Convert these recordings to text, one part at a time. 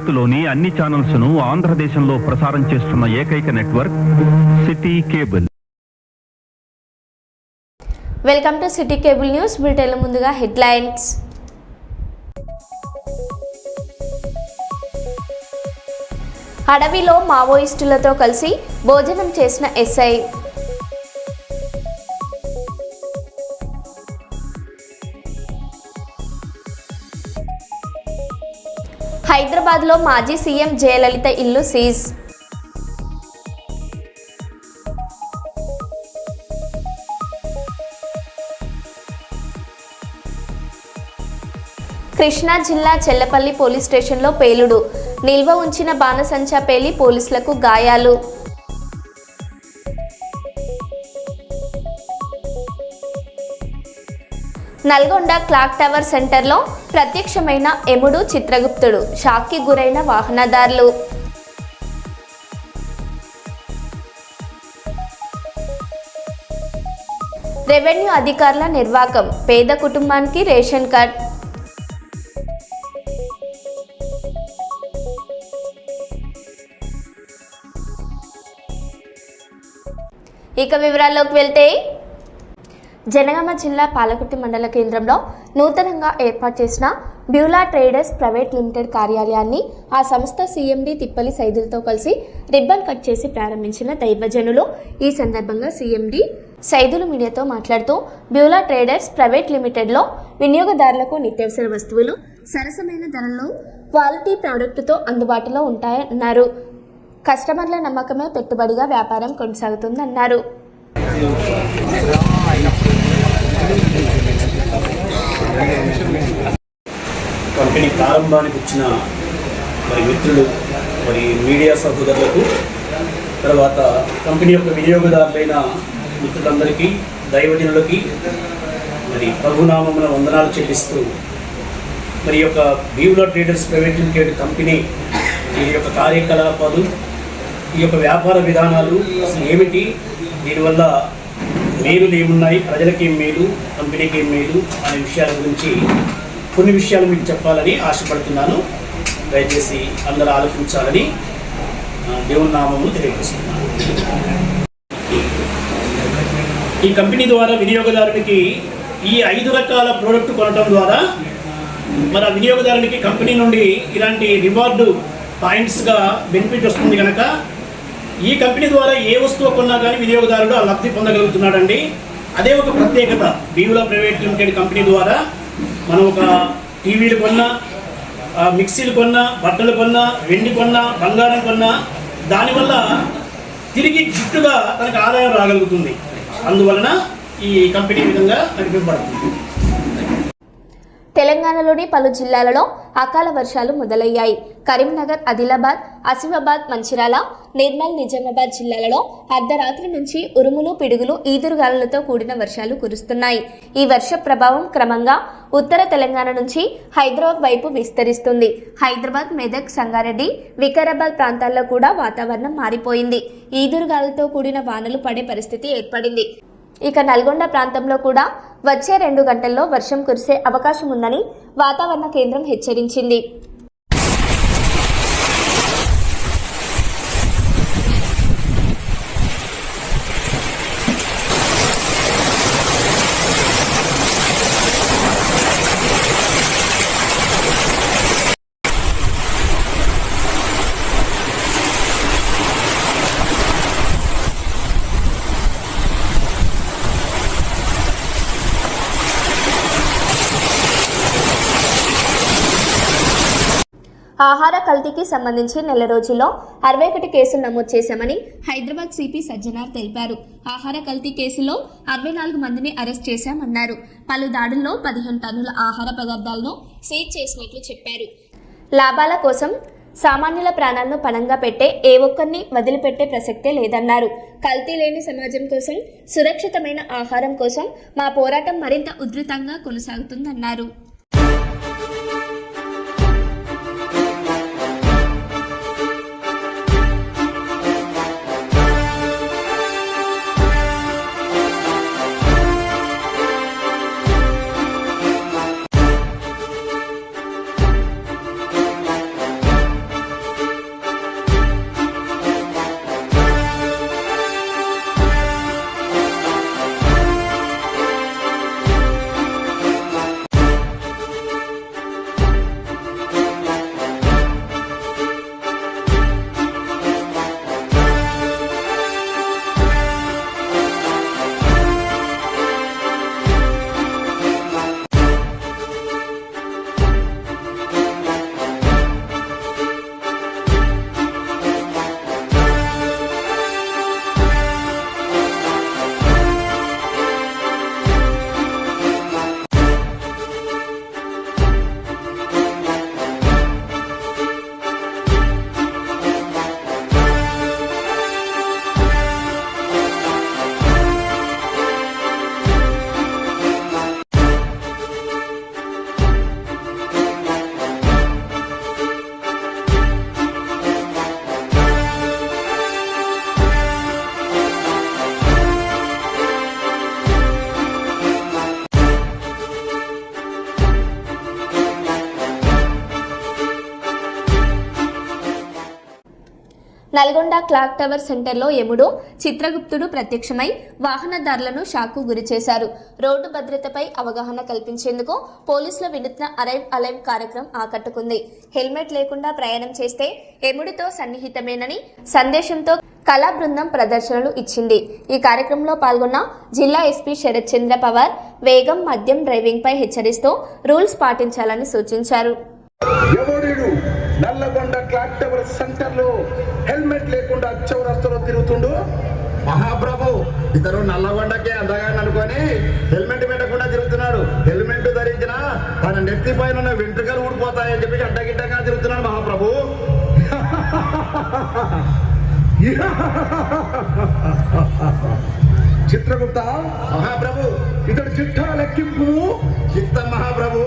భారత్లోని అన్ని ఛానల్స్ ను ఆంధ్రదేశంలో ప్రసారం చేస్తున్న ఏకైక network city cable. Welcome to city cable news bulletin. ముందుగా హెడ్లైన్స్. అడవిలో మావోయిస్టులతో కలిసి భోజనం చేసిన ఎస్ఐ. హైదరాబాద్లో మాజీ సీఎం జయలలిత ఇల్లు సీజ్. కృష్ణా జిల్లా చెల్లపల్లి పోలీస్ స్టేషన్లో పేలుడు. నిల్వ ఉంచిన బాణసంచా పేలి పోలీసులకు గాయాలు. నల్గొండ క్లాక్ టవర్ సెంటర్లో ప్రత్యక్షమైన ఎముడు చిత్రగుప్తుడు. షాక్కి గురైన వాహనదారులు. రెవెన్యూ అధికారుల నిర్వాకం. పేద కుటుంబానికి రేషన్ కార్డ్. ఇక వివరాల్లోకి వెళ్తే, జనగామ జిల్లా పాలకుర్తి మండల కేంద్రంలో నూతనంగా ఏర్పాటు చేసిన బ్యూలా ట్రేడర్స్ ప్రైవేట్ లిమిటెడ్ కార్యాలయాన్ని ఆ సంస్థ సీఎండీ తిప్పలి సైదులతో కలిసి రిబ్బన్ కట్ చేసి ప్రారంభించిన దైవజనులు. ఈ సందర్భంగా సీఎండీ సైదులు మీడియాతో మాట్లాడుతూ, బ్యూలా ట్రేడర్స్ ప్రైవేట్ లిమిటెడ్లో వినియోగదారులకు నిత్యావసర వస్తువులు సరసమైన ధరల్లో క్వాలిటీ ప్రోడక్టుతో అందుబాటులో ఉంటాయన్నారు. కస్టమర్ల నమ్మకమే పెట్టుబడిగా వ్యాపారం కొనసాగుతుందన్నారు. కంపెనీ ప్రారంభానికి వచ్చిన మిత్రులు, మీడియా సహోదరులకు, తర్వాత కంపెనీ యొక్క వినియోగదారులైన మిత్రులందరికీ, దైవజనులకి ప్రభునామమున వందనాలు చెల్లిస్తూ, ఈ యొక్క Beulah traders private limited company దీని యొక్క కార్యకలాపాలు, ఈ యొక్క వ్యాపార విధానాలు అసలు ఏమిటి, దీనివల్ల మేలులు ఏమున్నాయి, ప్రజలకి ఏం మేలు, కంపెనీకి ఏం మేలు అనే విషయాల గురించి కొన్ని విషయాలు మీకు చెప్పాలని ఆశపడుతున్నాను. దయచేసి అందరూ ఆలోచించాలని దేవుని నామమును తెలియజేస్తున్నాను. ఈ కంపెనీ ద్వారా వినియోగదారునికి ఈ 5 రకాల ప్రోడక్ట్ కొనడం ద్వారా ఆ వినియోగదారునికి కంపెనీ నుండి ఇలాంటి రివార్డు పాయింట్స్గా బెనిఫిట్ వస్తుంది కనుక ఈ కంపెనీ ద్వారా ఏ వస్తువు కొన్నా కానీ వినియోగదారుడు ఆ లబ్ధి పొందగలుగుతున్నాడండి. అదే ఒక ప్రత్యేకత. బ్యూలా ప్రైవేట్ లిమిటెడ్ కంపెనీ ద్వారా మనం ఒక టీవీలు కొన్నా, మిక్సీలు కొన్నా, బట్టలు కొన్నా, వెండి కొన్నా, బంగారం కొన్నా దానివల్ల తిరిగి గిఫ్ట్గా తనకు ఆదాయం రాగలుగుతుంది. అందువలన ఈ కంపెనీ విధంగా నడిపించబడుతుంది. తెలంగాణలోని పలు జిల్లాలలో అకాల వర్షాలు మొదలయ్యాయి. కరీంనగర్, ఆదిలాబాద్, ఆసిఫాబాద్, మంచిర్యాల, నిర్మల్, నిజామాబాద్ జిల్లాలలో అర్ధరాత్రి నుంచి ఉరుములు, పిడుగులు, ఈదురుగాలులతో కూడిన వర్షాలు కురుస్తున్నాయి. ఈ వర్ష ప్రభావం క్రమంగా ఉత్తర తెలంగాణ నుంచి హైదరాబాద్ వైపు విస్తరిస్తుంది. హైదరాబాద్, మెదక్, సంగారెడ్డి, వికారాబాద్ ప్రాంతాల్లో కూడా వాతావరణం మారిపోయింది. ఈదురుగాలులతో కూడిన వానలు పడే పరిస్థితి ఏర్పడింది. ఇక నల్గొండ ప్రాంతంలో కూడా వచ్చే 2 గంటల్లో వర్షం కురిసే అవకాశం ఉందని వాతావరణ కేంద్రం హెచ్చరించింది. ఆహార కల్తీకి సంబంధించి నెల రోజుల్లో 61 కేసులు నమోదు చేశామని హైదరాబాద్ సిపి సజ్జనార్ తెలిపారు. ఆహార కల్తీ కేసులో 64 మందిని అరెస్ట్ చేశామన్నారు. పలు దాడుల్లో 15 టన్నుల ఆహార పదార్థాలను సీజ్ చేసినట్లు చెప్పారు. లాభాల కోసం సామాన్యుల ప్రాణాలను పణంగా పెట్టే ఏ ఒక్కరిని వదిలిపెట్టే ప్రసక్తే లేదన్నారు. కల్తీ లేని సమాజం కోసం, సురక్షితమైన ఆహారం కోసం మా పోరాటం మరింత ఉధృతంగా కొనసాగుతుందన్నారు. నల్గొండ క్లాక్ టవర్ సెంటర్లో యముడు చిత్రగుప్తుడు ప్రత్యక్షమై వాహనదారులను షాక్కు గురిచేశారు. రోడ్డు భద్రతపై అవగాహన కల్పించేందుకు పోలీసుల వినూత్న అరైవ్ అలైవ్ కార్యక్రమం ఆకట్టుకుంది. హెల్మెట్ లేకుండా ప్రయాణం చేస్తే యముడితో సన్నిహితమేనని సందేశంతో కళా బృందం ప్రదర్శనలు ఇచ్చింది. ఈ కార్యక్రమంలో పాల్గొన్న జిల్లా ఎస్పీ శరత్ చంద్ర పవార్ వేగం, మద్యం, డ్రైవింగ్పై హెచ్చరిస్తూ రూల్స్ పాటించాలని సూచించారు. ఎవడు నల్లగొండ క్లాక్ టవర్ సెంటర్ లో హెల్మెట్ లేకుండా చౌరస్తలో తిరుగుతుండు. మహాప్రభు ఇతరు నల్లగొండకే అందగాని అనుకొని హెల్మెట్ పెట్టకుండా తిరుగుతున్నాడు. హెల్మెట్ ధరించిన తన నెత్తి పైన ఉన్న వెంట్రుకలు ఊడిపోతాయని చెప్పి అడ్డగిడ్డంగా తిరుగుతున్నాడు మహాప్రభు. చిత్రగుప్త మహాప్రభు ఇతడు చిట్టా లెక్కింపు. చిత్త మహాప్రభు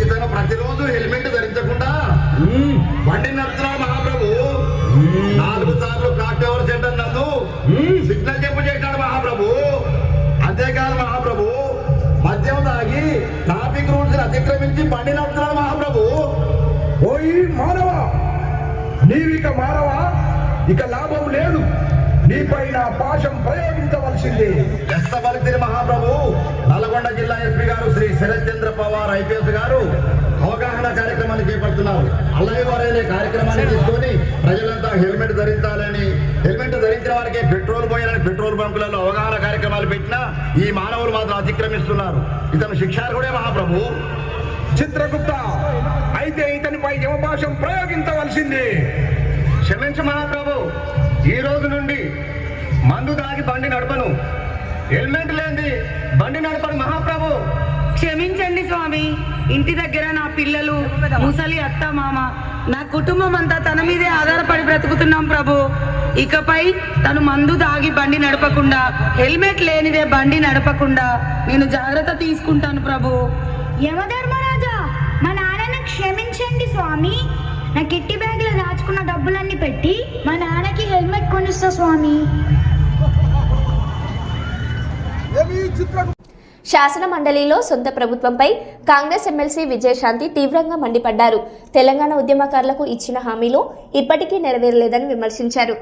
ఇతను ప్రతిరోజు హెల్మెట్ ధరించకుండా బండి నడుపుతున్నాడు మహాప్రభు. 4 సార్లు క్లాక్ టవర్ సెంటర్ నందు సిగ్నల్ చెప్పు చేశాడు మహాప్రభు. అంతేకాదు మహాప్రభు మద్యం తాగి ట్రాఫిక్ రూల్స్ అతిక్రమించి బండి నడుపుతున్నాడు మహాప్రభు. ఓయి మానవ, నీవిక మానవా, ఇక లాభం లేదు. నీపైన పాశం ప్రయోగించవలసింది. ఎస్తబలితిరి మహాప్రభు. నల్గొండ జిల్లా ఎస్పీ గారు శ్రీ శరత్ చంద్ర పవార్ ఐపీఎస్ గారు అవగాహన కార్యక్రమాన్ని చేపడుతున్నారు. అలాగే వారైన కార్యక్రమాన్ని తీసుకొని ప్రజలంతా హెల్మెట్ ధరించాలని, హెల్మెట్ ధరించిన వారికి పెట్రోల్ పోయాలని పెట్రోల్ బంకులలో అవగాహన కార్యక్రమాలు పెట్టినా ఈ మానవులు మాత్రం అతిక్రమిస్తున్నారు. ఇతను శిక్షార్హుడే మహాప్రభు. చిత్రగుప్త, అయితే ఇతనిపై యమపాశం ప్రయోగించవలసింది. క్షమించు మహాప్రభు, ఈ రోజు నుండి మందు దాగి బండి నడపను, హెల్మెట్ లేని బండి నడపను మహాప్రభు. క్షమించండి స్వామి, ఇంటి దగ్గర నా పిల్లలు, ముసలి అత్త మామ, నా కుటుంబం అంతా తన మీదే ఆధారపడి బ్రతుకుతున్నాం ప్రభు. ఇకపై తను మందు దాగి బండి నడపకుండా, హెల్మెట్ లేనిదే బండి నడపకుండా నేను జాగ్రత్త తీసుకుంటాను ప్రభు. యమధర్మరాజా, మా నాన్నని క్షమించండి స్వామి. నా కిట్టి బ్యాగ్లో దాచుకున్న డబ్బులన్నీ పెట్టి మా నాన్నకి హెల్మెట్ కొనిస్తా స్వామి. శాసన మండలిలో సొంత ప్రభుత్వంపై కాంగ్రెస్ ఎమ్మెల్సీ విజయశాంతి తీవ్రంగా మండిపడ్డారు. తెలంగాణ ఉద్యమకారులకు ఇచ్చిన హామీలు ఇప్పటికీ నెరవేరలేదని విమర్శించారు.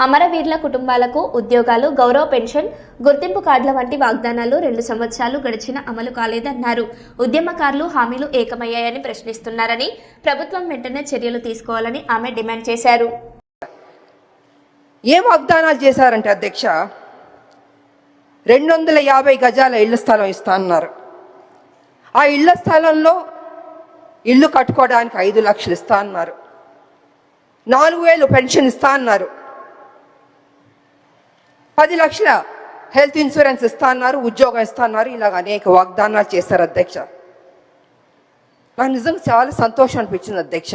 అమరవీరుల కుటుంబాలకు ఉద్యోగాలు, గౌరవ పెన్షన్, గుర్తింపు కార్డుల వంటి వాగ్దానాలు 2 సంవత్సరాలు గడిచినా అమలు కాలేదన్నారు. ఉద్యమకారులు హామీలు ఏకమయ్యాయని ప్రశ్నిస్తున్నారని, ప్రభుత్వం వెంటనే చర్యలు తీసుకోవాలని ఆమె డిమాండ్ చేశారు. ఏ వాగ్దానాలు చేశారంటే అధ్యక్ష, 250 గజాల ఇళ్ల స్థలం ఇస్తా అన్నారు. ఆ ఇళ్ల స్థలంలో ఇల్లు కట్టుకోవడానికి 5 లక్షలు ఇస్తా అన్నారు. 4,000 పెన్షన్ ఇస్తా అన్నారు. 10 లక్షల హెల్త్ ఇన్సూరెన్స్ ఇస్తా అన్నారు. ఉద్యోగం ఇస్తా అన్నారు. ఇలాగ అనేక వాగ్దానాలు చేశారు అధ్యక్ష. నాకు నిజంగా చాలా సంతోషం అనిపించింది అధ్యక్ష.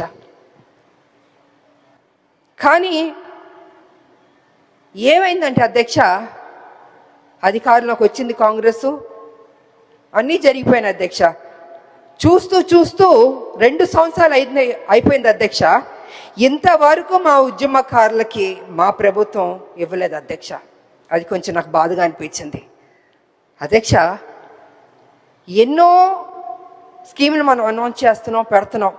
కానీ ఏమైందంటే అధ్యక్ష, అధికారంలోకి వచ్చింది కాంగ్రెస్, అన్నీ జరిగిపోయినాయి అధ్యక్ష. చూస్తూ 2 సంవత్సరాలు అయిపోయింది అధ్యక్ష. ఇంతవరకు మా ఉద్యమకారులకి మా ప్రభుత్వం ఇవ్వలేదు అధ్యక్ష. అది కొంచెం నాకు బాధగా అనిపించింది అధ్యక్ష. ఎన్నో స్కీములు మనం అనౌన్స్ చేస్తున్నాం, పెడుతున్నాం.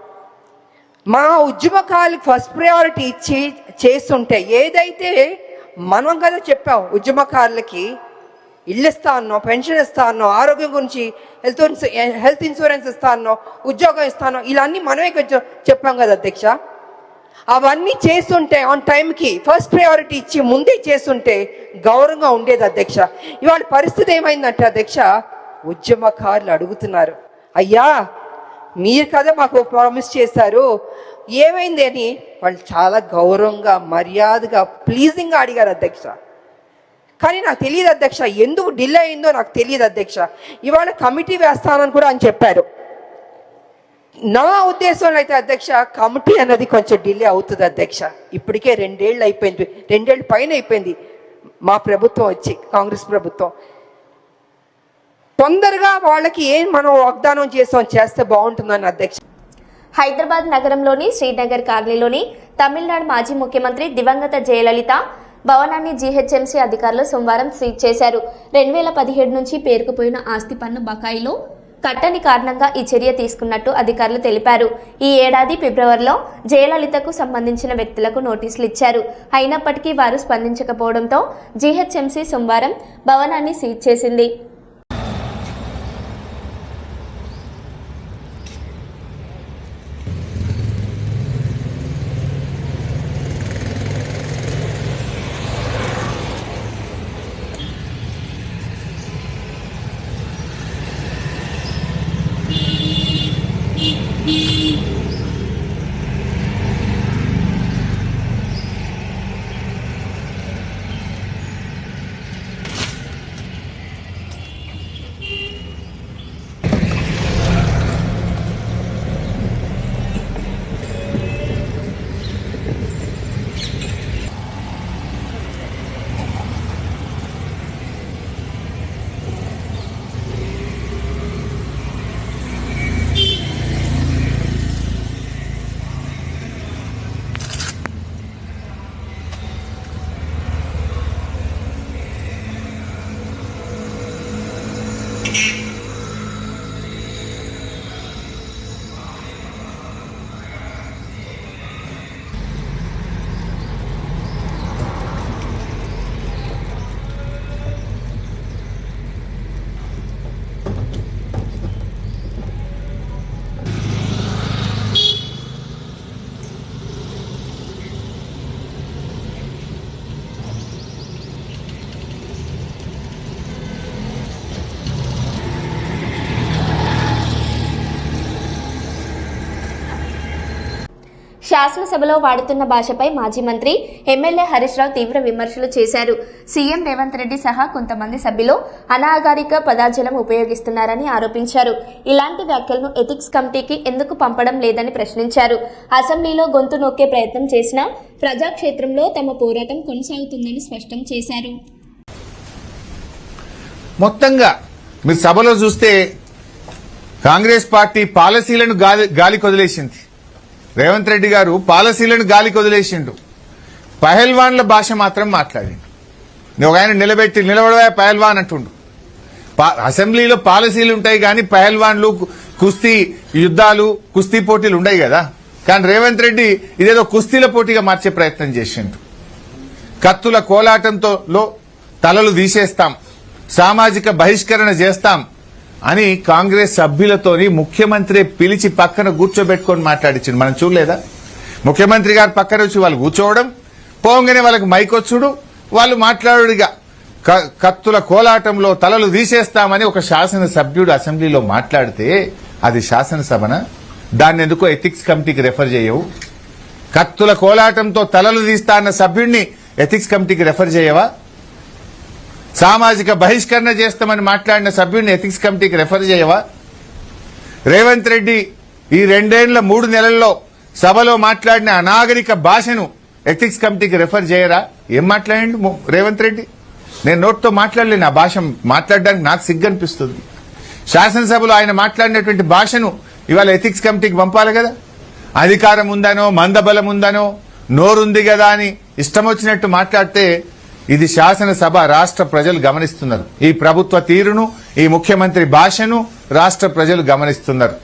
మా ఉద్యమకారులకు ఫస్ట్ ప్రయారిటీ ఇచ్చి చేస్తుంటే, ఏదైతే మనం కదా చెప్పాం ఉద్యమకారులకి ఇల్లు ఇస్తా అన్నాం, పెన్షన్ ఇస్తా అన్నాం, ఆరోగ్యం గురించి హెల్త్ ఇన్సూరెన్స్ ఇస్తా అన్నాం, ఉద్యోగం ఇస్తాను, ఇలా అన్నీ మనమే కొంచెం చెప్పాం కదా అధ్యక్ష. అవన్నీ చేస్తుంటే ఆన్ టైంకి ఫస్ట్ ప్రయారిటీ ఇచ్చి ముందే చేస్తుంటే గౌరవంగా ఉండేది అధ్యక్ష. ఇవాళ పరిస్థితి ఏమైందంటే అధ్యక్ష, ఉద్యమకారులు అడుగుతున్నారు, అయ్యా మీరు కదా మాకు ప్రామిస్ చేశారు, ఏమైంది అని వాళ్ళు చాలా గౌరవంగా, మర్యాదగా, ప్లీజింగ్గా అడిగారు అధ్యక్ష. కానీ నాకు తెలియదు అధ్యక్ష, ఎందుకు డిలే అయిందో నాకు తెలియదు అధ్యక్ష. ఇవాళ కమిటీ వేస్తానని కూడా అని చెప్పారు. నా ఉద్దేశంలో అయితే అధ్యక్ష, కమిటీ అన్నది కొంచెం డిలే అవుతుంది అధ్యక్ష. ఇప్పటికే 2 ఏళ్ళు అయిపోయింది, 2 ఏళ్ళ పైన అయిపోయింది మా ప్రభుత్వం వచ్చి, కాంగ్రెస్ ప్రభుత్వం. తొందరగా వాళ్ళకి ఏం మనం వాగ్దానం చేస్తే బాగుంటుందని అధ్యక్ష. హైదరాబాద్ నగరంలోని శ్రీనగర్ కాలనీలోని తమిళనాడు మాజీ ముఖ్యమంత్రి దివంగత జయలలిత భవనాన్ని జీహెచ్ఎంసీ అధికారులు సోమవారం సీజ్ చేశారు. 2017 నుంచి పేరుకుపోయిన ఆస్తి పన్ను బకాయిలు కట్టని కారణంగా ఈ చర్య తీసుకున్నట్టు అధికారులు తెలిపారు. ఈ ఏడాది ఫిబ్రవరిలో జయలలితకు సంబంధించిన వ్యక్తులకు నోటీసులు ఇచ్చారు. అయినప్పటికీ వారు స్పందించకపోవడంతో జీహెచ్ఎంసీ సోమవారం భవనాన్ని సీజ్ చేసింది. శాసనసభలో వాడుతున్న భాషపై మాజీ మంత్రి ఎమ్మెల్యే హరీష్ రావు తీవ్ర విమర్శలు చేశారు. సీఎం రేవంత్ రెడ్డి సహా కొంతమంది సభ్యులు అనాగరిక పదజాలం ఉపయోగిస్తున్నారని ఆరోపించారు. ఇలాంటి వ్యాఖ్యలను ఎథిక్స్ కమిటీకి ఎందుకు పంపడం లేదని ప్రశ్నించారు. అసెంబ్లీలో గొంతు నొక్కే ప్రయత్నం చేసినా ప్రజాక్షేత్రంలో తమ పోరాటం కొనసాగుతుందని స్పష్టం చేశారు. మొత్తంగా మీరు సభలో చూస్తే కాంగ్రెస్ పార్టీ పాలసీలను గాలి కొదిలేసింది. రేవంత్ రెడ్డి గారు పాలసీలను గాలికి వదిలేసిండు. పహల్వాన్ల భాష మాత్రం మాట్లాడిండు. ఒక ఆయన నిలబడవా పహల్వాన్ అంటుండు. అసెంబ్లీలో పాలసీలు ఉంటాయి కానీ పహల్వాన్లు, కుస్తీ యుద్ధాలు, కుస్తీ పోటీలు ఉండయి కదా. కానీ రేవంత్ రెడ్డి ఇదేదో కుస్తీల పోటీగా మార్చే ప్రయత్నం చేసిండు. కత్తుల కోలాటంతో తలలు తీసేస్తాం, సామాజిక బహిష్కరణ చేస్తాం అని కాంగ్రెస్ సభ్యులతోని ముఖ్యమంత్రి పిలిచి పక్కన కూర్చోబెట్టుకొని మాట్లాడించిండు. మనం చూడలేదా? ముఖ్యమంత్రి గారు పక్కన వచ్చి వాళ్ళు కూర్చోవడం, పోగానే వాళ్ళకి మైకొచ్చుడు, వాళ్ళు మాట్లాడుడిగా కత్తుల కోలాటంలో తలలు తీసేస్తామని ఒక శాసనసభ్యుడు అసెంబ్లీలో మాట్లాడితే అది శాసనసభన? దాన్ని ఎందుకో ఎథిక్స్ కమిటీకి రెఫర్ చేయవు? కత్తుల కోలాటంతో తలలు తీస్తా అన్న సభ్యుడిని ఎథిక్స్ కమిటీకి రెఫర్ చేయవా? సామాజిక బహిష్కరణ చేస్తామని మాట్లాడిన సభ్యుడిని ఎథిక్స్ కమిటీకి రెఫర్ చేయవా? రేవంత్ రెడ్డి ఈ 3 నెలల్లో సభలో మాట్లాడిన అనాగరిక భాషను ఎథిక్స్ కమిటీకి రెఫర్ చేయరా? ఏం మాట్లాడండి రేవంత్ రెడ్డి? నేను నోట్తో మాట్లాడలేను. ఆ భాష మాట్లాడడానికి నాకు సిగ్గనిపిస్తుంది. శాసనసభలో ఆయన మాట్లాడినటువంటి భాషను ఇవాళ ఎథిక్స్ కమిటీకి పంపాలి కదా. అధికారం ఉందనో, మందబలం ఉందనో, నోరుంది కదా అని ఇష్టం వచ్చినట్టు మాట్లాడితే ఇది శాసనసభ, రాష్ట్ర ప్రజలు గమనిస్తున్నారు. ఈ ప్రభుత్వ తీరును, ఈ ముఖ్యమంత్రి భాషను రాష్ట్ర ప్రజలు గమనిస్తున్నారు.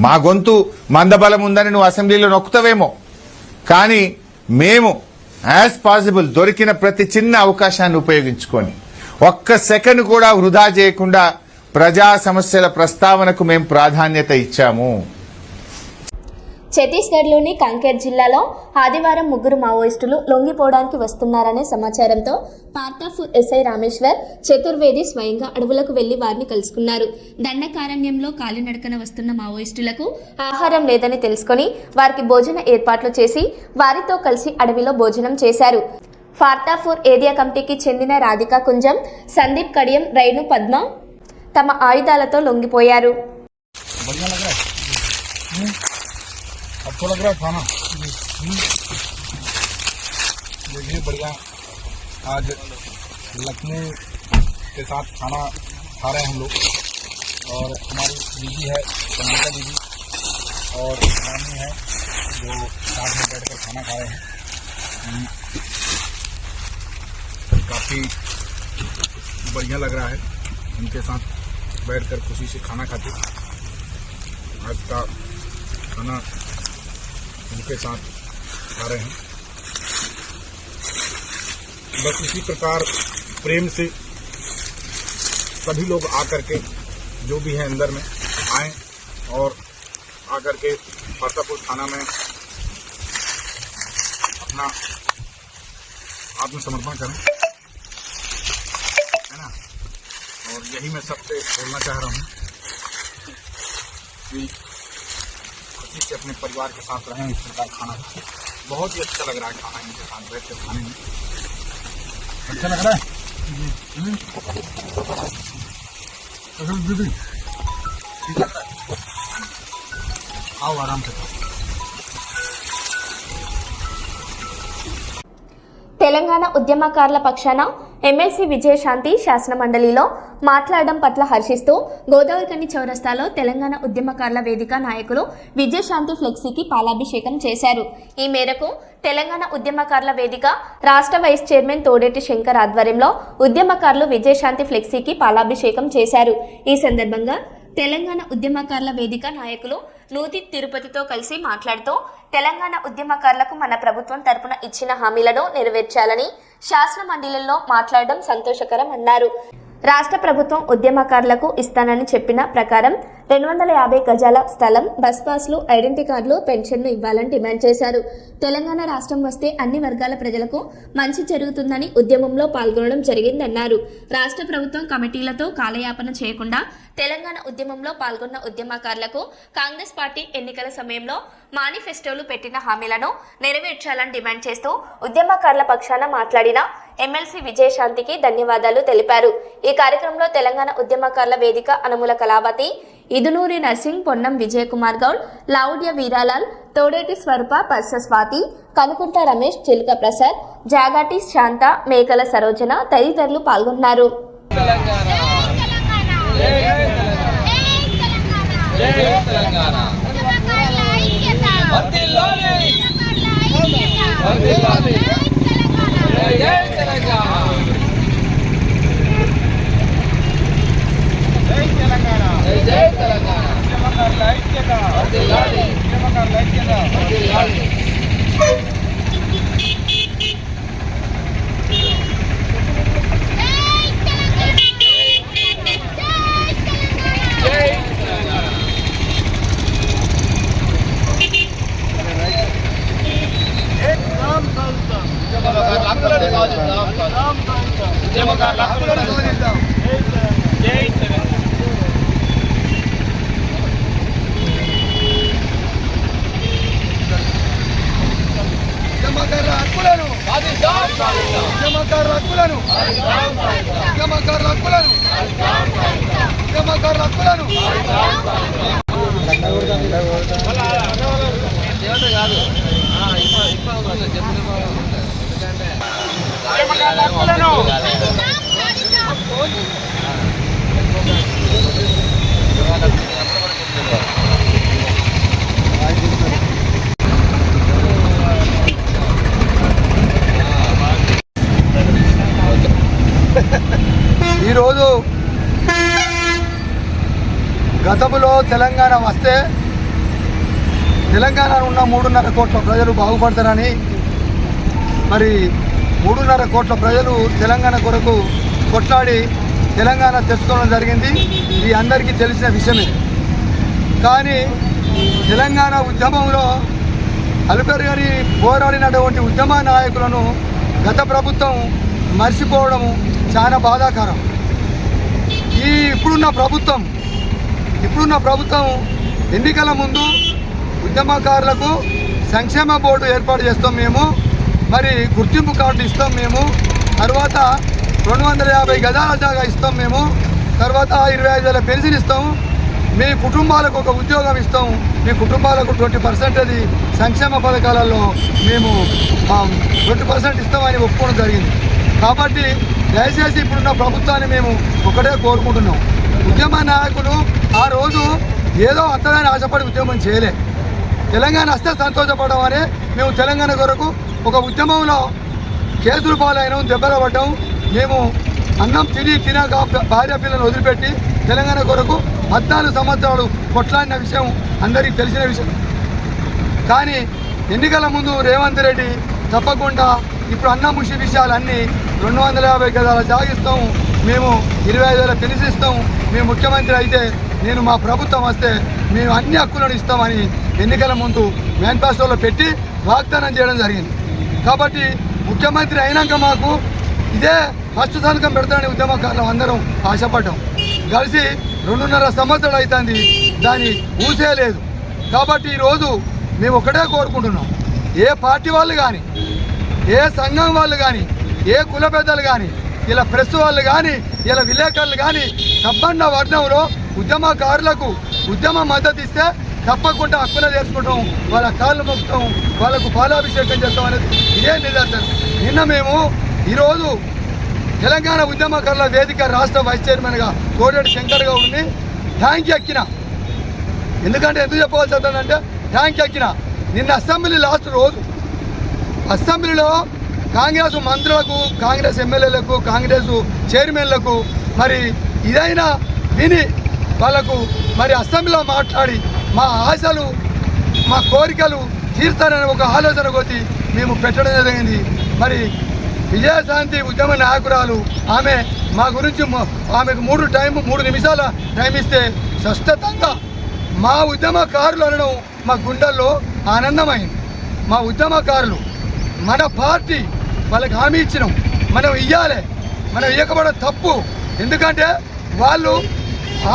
మా గొంతు మందబలం ఉందని నువ్వు అసెంబ్లీలో నొక్కుతావేమో, కానీ మేము యాజ్ పాసిబుల్ దొరికిన ప్రతి చిన్న అవకాశాన్ని ఉపయోగించుకొని ఒక్క సెకండ్ కూడా వృధా చేయకుండా ప్రజా సమస్యల ప్రస్తావనకు మేము ప్రాధాన్యత ఇచ్చాము. ఛత్తీస్గఢ్లోని కాంకేర్ జిల్లాలో ఆదివారం 3 మావోయిస్టులు లొంగిపోవడానికి వస్తున్నారనే సమాచారంతో పార్తాపూర్ ఎస్ఐ రామేశ్వర్ చతుర్వేది స్వయంగా అడవులకు వెళ్లి వారిని కలుసుకున్నారు. దండకారణ్యంలో కాలినడకన వస్తున్న మావోయిస్టులకు ఆహారం లేదని తెలుసుకుని వారికి భోజన ఏర్పాట్లు చేసి వారితో కలిసి అడవిలో భోజనం చేశారు. పార్తాపూర్ ఏరియా కమిటీకి చెందిన రాధికా కుంజం, సందీప్ కడియం, రైను పద్మ తమ ఆయుధాలతో లొంగిపోయారు. अच्छा लग रहा है खाना? देखिए बढ़िया, आज लखनऊ के साथ खाना खा रहे हैं हम लोग, और हमारी दीदी है संगीता दीदी और नानी है जो साथ में बैठकर खाना खा रहे हैं. काफ़ी बढ़िया लग रहा है उनके साथ बैठकर खुशी से खाना खाते। आज का खाना उनके साथ खा रहे हैं। बस इसी प्रकार प्रेम से सभी लोग आकर के जो भी है अंदर में आए और आकर के परतापुर थाना में अपना आत्मसमर्पण करें, है ना। और यही मैं सबसे बोलना चाह रहा हूँ कि खुशी से अपने परिवार के साथ रहें। इस प्रकार खाना बहुत ही अच्छा लग रहा है, खाना इनके साथ बैठ कर खाने में अच्छा लग रहा है। दीदी ठीक लग रहा है, आओ आराम से। తెలంగాణ ఉద్యమకారుల పక్షాన ఎమ్మెల్సీ విజయశాంతి శాసన మండలిలో మాట్లాడడం పట్ల హర్షిస్తూ గోదావరికని చౌరస్తాలో తెలంగాణ ఉద్యమకారుల వేదిక నాయకులు విజయశాంతి ఫ్లెక్సీకి పాలాభిషేకం చేశారు. ఈ మేరకు తెలంగాణ ఉద్యమకారుల వేదిక రాష్ట్ర వైస్ చైర్మన్ తోడేటి శంకర్ ఆధ్వర్యంలో ఉద్యమకారులు విజయశాంతి ఫ్లెక్సీకి పాలాభిషేకం చేశారు. ఈ సందర్భంగా తెలంగాణ ఉద్యమకారుల వేదిక నాయకులు నూతి తిరుపతితో కలిసి మాట్లాడుతూ తెలంగాణ ఉద్యమకారులకు మన ప్రభుత్వం తరపున ఇచ్చిన హామీలను నెరవేర్చాలని శాసన మండలిలో మాట్లాడడం సంతోషకరం అన్నారు. రాష్ట్ర ప్రభుత్వం ఉద్యమకారులకు ఇస్తానని చెప్పిన ప్రకారం 250 గజాల స్థలం, బస్ పాస్లు, ఐడెంటిటీ కార్డులు, పెన్షన్ను ఇవ్వాలని డిమాండ్ చేశారు. తెలంగాణ రాష్ట్రం వస్తే అన్ని వర్గాల ప్రజలకు మంచి జరుగుతుందని ఉద్యమంలో పాల్గొనడం జరిగిందన్నారు. రాష్ట్ర ప్రభుత్వం కమిటీలతో కాలయాపన చేయకుండా తెలంగాణ ఉద్యమంలో పాల్గొన్న ఉద్యమకారులకు కాంగ్రెస్ పార్టీ ఎన్నికల సమయంలో మేనిఫెస్టోలు పెట్టిన హామీలను నెరవేర్చాలని డిమాండ్ చేస్తూ ఉద్యమకారుల పక్షాన మాట్లాడిన ఎమ్మెల్సీ విజయశాంతికి ధన్యవాదాలు తెలిపారు. ఈ కార్యక్రమంలో తెలంగాణ ఉద్యమకారుల వేదిక అనుముల కళావతి, ఇదునూరి నర్సింగ్, పొన్నం విజయకుమార్ గౌడ్, లావుడ్య వీరాలాల్, తోడేటి స్వరూప, పర్స స్వాతి, కనుకుంట రమేష్, చిలుక ప్రసాద్, జాగాటి శాంత, మేకల సరోజన తదితరులు పాల్గొన్నారు. ఈరోజు గతంలో తెలంగాణ వస్తే తెలంగాణలో ఉన్న 3.5 కోట్ల ప్రజలు బాగుపడతారని, మరి 3.5 కోట్ల ప్రజలు తెలంగాణ కొరకు కొట్లాడి తెలంగాణ తెచ్చుకోవడం జరిగింది. ఇది అందరికీ తెలిసిన విషయమే. కానీ తెలంగాణ ఉద్యమంలో అలుపెరుగని పోరాడినటువంటి ఉద్యమ నాయకులను గత ప్రభుత్వం మర్చిపోవడం చాలా బాధాకరం. ఇప్పుడున్న ప్రభుత్వం ఎన్నికల ముందు ఉద్యమకారులకు సంక్షేమ బోర్డు ఏర్పాటు చేస్తాం మేము, మరి గుర్తింపు కార్డు ఇస్తాం మేము, తర్వాత 250 గజాల జాగా ఇస్తాం మేము, తర్వాత 25,000 పెన్షన్ ఇస్తాము, మీ కుటుంబాలకు ఒక ఉద్యోగం ఇస్తాము, మీ కుటుంబాలకు 20% సంక్షేమ పథకాలలో మేము 20% ఇస్తామని ఒప్పుకోవడం జరిగింది. కాబట్టి దయచేసి ఇప్పుడున్న ప్రభుత్వాన్ని మేము ఒకటే కోరుకుంటున్నాం. ఉద్యమ నాయకులు ఆ రోజు ఏదో అత్తదని ఆశపడి ఉద్యమం చేయలే. తెలంగాణ వస్తే సంతోషపడడం అని మేము తెలంగాణ కొరకు ఒక ఉద్యమంలో కేసులు పాలైన దెబ్బలు పడ్డాం. మేము అన్నం తినక భార్య పిల్లలను వదిలిపెట్టి తెలంగాణ కొరకు 14 సంవత్సరాలు కొట్లాడిన విషయం అందరికీ తెలిసిన విషయం. కానీ ఎన్నికల ముందు రేవంత్ రెడ్డి తప్పకుండా ఇప్పుడు అన్నముషి విషయాలన్నీ 250 గదాల జాగిస్తాము, మేము 25,000 పెన్షన్ ఇస్తాము, మేము ముఖ్యమంత్రి అయితే నేను మా ప్రభుత్వం వస్తే మేము అన్ని హక్కులను ఇస్తామని ఎన్నికల ముందు మేనిఫెస్టోలో పెట్టి వాగ్దానం చేయడం జరిగింది. కాబట్టి ముఖ్యమంత్రి అయినాక మాకు ఇదే ఫస్ట్ సంతకం పెడతానని ఉద్యమకారులు అందరం ఆశపడ్డాం. కలిసి 2.5 సంవత్సరాలు అవుతుంది, దాన్ని ఊసే లేదు. కాబట్టి ఈరోజు మేము ఒకటే కోరుకుంటున్నాం, ఏ పార్టీ వాళ్ళు కానీ, ఏ సంఘం వాళ్ళు కానీ, ఏ కుల పెద్దలు కానీ, ఇలా ప్రెస్ వాళ్ళు కానీ, ఇలా విలేకరులు కానీ సబ్బండ వర్ణంలో ఉద్యమకారులకు ఉద్యమ మద్దతు ఇస్తే తప్పకుండా హక్కులు చేసుకుంటాం, వాళ్ళ కాళ్ళు మొక్కుతాం, వాళ్ళకు పాలాభిషేకం చేస్తాం అనేది ఇదే నిదర్శనం. నిన్న మేము ఈరోజు తెలంగాణ ఉద్యమకారుల వేదిక రాష్ట్ర వైస్ చైర్మన్గా కోడేటి శంకర్ గౌడ్ని ట్యాంక్ ఎక్కిన. ఎందుకంటే ఎందుకు చెప్పవలసి వస్తుందంటే ట్యాంక్ ఎక్కిన నిన్న అసెంబ్లీ లాస్ట్ రోజు అసెంబ్లీలో కాంగ్రెస్ మంత్రులకు, కాంగ్రెస్ ఎమ్మెల్యేలకు, కాంగ్రెస్ చైర్మన్లకు మరి ఇదైనా విని వాళ్ళకు మరి అసెంబ్లీలో మాట్లాడి మా ఆశలు, మా కోరికలు తీర్తారని ఒక ఆలోచన కొద్ది మేము పెట్టడం జరిగింది. మరి విజయశాంతి ఉద్యమ నాయకురాలు ఆమె మా గురించి ఆమెకు 3 నిమిషాల టైం ఇస్తే స్పష్టంగా మా ఉద్యమకారులు అనడం మా గుండెల్లో ఆనందమైంది. మా ఉద్యమకారులు మన పార్టీ వాళ్ళకి హామీ ఇచ్చినాం, మనం ఇవ్వాలి, మనం ఇవ్వకపోవడం తప్పు. ఎందుకంటే వాళ్ళు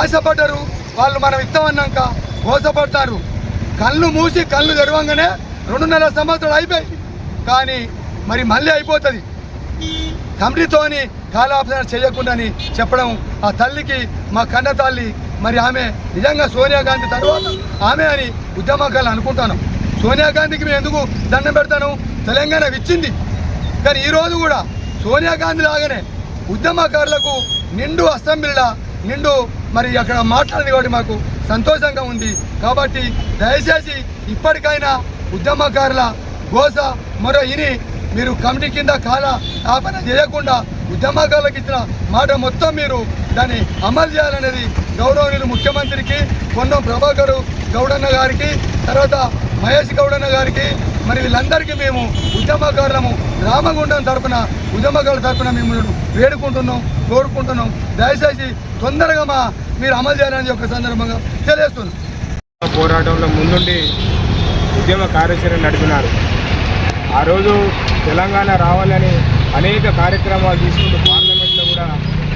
ఆశపడ్డారు, వాళ్ళు మనం ఇస్తామన్నాక మోసపడతారు. కళ్ళు మూసి కళ్ళు తెరవంగానే 2.5 సంవత్సరాలు అయిపోయింది. కానీ మరి మళ్ళీ అయిపోతుంది. కమిటీతోని కాలాపన చేయకుండాని చెప్పడం ఆ తల్లికి మా కన్న తల్లి. మరి ఆమె నిజంగా సోనియా గాంధీ తర్వాత ఆమె అని ఉద్యమకారులు అనుకుంటాను. సోనియా గాంధీకి మేము ఎందుకు దండం పెడతాను, తెలంగాణ ఇచ్చింది. కానీ ఈరోజు కూడా సోనియా గాంధీ లాగానే ఉద్యమకారులకు నిండు అసెంబ్లీలా నిండు మరి అక్కడ మాట్లాడింది కాబట్టి మాకు సంతోషంగా ఉంది. కాబట్టి దయచేసి ఇప్పటికైనా ఉద్యమకారుల గోస మరో ఇని మీరు కమిటీ కింద కాల ఆపన చేయకుండా ఉద్యమకారులకు ఇచ్చిన మాట మొత్తం మీరు దాన్ని అమలు చేయాలనేది గౌరవనీయులు ముఖ్యమంత్రికి, పొన్నం ప్రభాకర్ గౌడన్న గారికి, తర్వాత మహేష్ గౌడన్న గారికి, మరి వీళ్ళందరికీ మేము ఉద్యమకారులము రామగుండం తరపున ఉద్యమకారుల తరపున మిమ్మల్ని వేడుకుంటున్నాం, కోరుకుంటున్నాం. దయచేసి తొందరగా మీరు అమలు చేయాలని ఒక సందర్భంగా తెలియజేస్తున్నాం. పోరాటంలో ముందుండి ఉద్యమ కార్యాచరణ నడిపినారు. ఆ రోజు తెలంగాణ రావాలని అనేక కార్యక్రమాలు తీసుకుంటూ పార్లమెంట్లో కూడా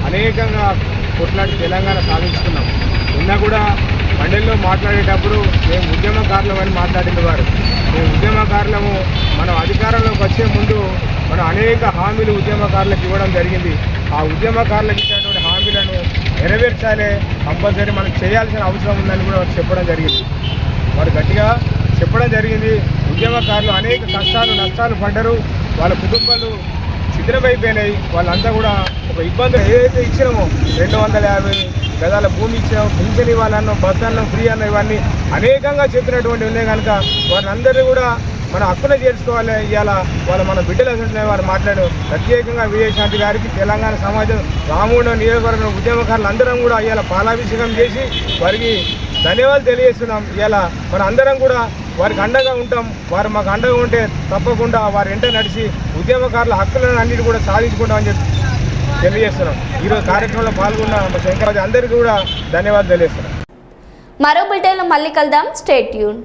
అనేకంగా కొట్లాడి తెలంగాణ సాధించుకున్నాం. నిన్న కూడా మండలిలో మాట్లాడేటప్పుడు మేము ఉద్యమకారులం అని మాట్లాడిన వారు, మేము ఉద్యమకారులము, మనం అధికారంలోకి వచ్చే ముందు మనం అనేక హామీలు ఉద్యమకారులకు ఇవ్వడం జరిగింది. ఆ ఉద్యమకారులకు ఇచ్చినటువంటి హామీలను నెరవేర్చాలి, కంపల్సరీ మనం చేయాల్సిన అవసరం ఉందని కూడా వారు చెప్పడం జరిగింది. వారు గట్టిగా చెప్పడం జరిగింది. ఉద్యమకారులు అనేక కష్టాలు నష్టాలు పడ్డారు, వాళ్ళ కుటుంబాలు శిథిలమైపోయినాయి. వాళ్ళంతా కూడా ఒక ఇబ్బంది ఏదైతే ఇచ్చినామో 250 గదాల భూమి ఇచ్చినామో, పింఛన్ ఇవ్వాలన్నో, బస్ అన్నం ఫ్రీ అన్న, ఇవన్నీ అనేకంగా చెప్పినటువంటి ఉన్నాయి కనుక వారందరినీ కూడా మన హక్కున చేర్చుకోవాలి. ఇవాళ మన బిడ్డలు వారు మాట్లాడారు. ప్రత్యేకంగా విజయశాంతి గారికి, తెలంగాణ సమాజం రామగుండం నియోజకవర్గం ఉద్యమకారులు అందరం కూడా ఇవాళ పాలాభిషేకం చేసి వారికి ధన్యవాదాలు తెలియజేస్తున్నాం. ఇవాళ మన అందరం కూడా వారికి అండగా ఉంటాం. వారు మాకు అండగా ఉంటే తప్పకుండా వారి వెంట నడిచి ఉద్యమకారుల హక్కులను అన్నిటి కూడా సాధించుకుంటామని చెప్పి తెలియజేస్తున్నాం. ఈరోజు కార్యక్రమంలో పాల్గొన్న మా శంకరాజు అందరికీ కూడా ధన్యవాదాలు తెలియజేస్తున్నాం. మరో బులెటిన్లో మళ్ళీ కలుద్దాం. Stay tune.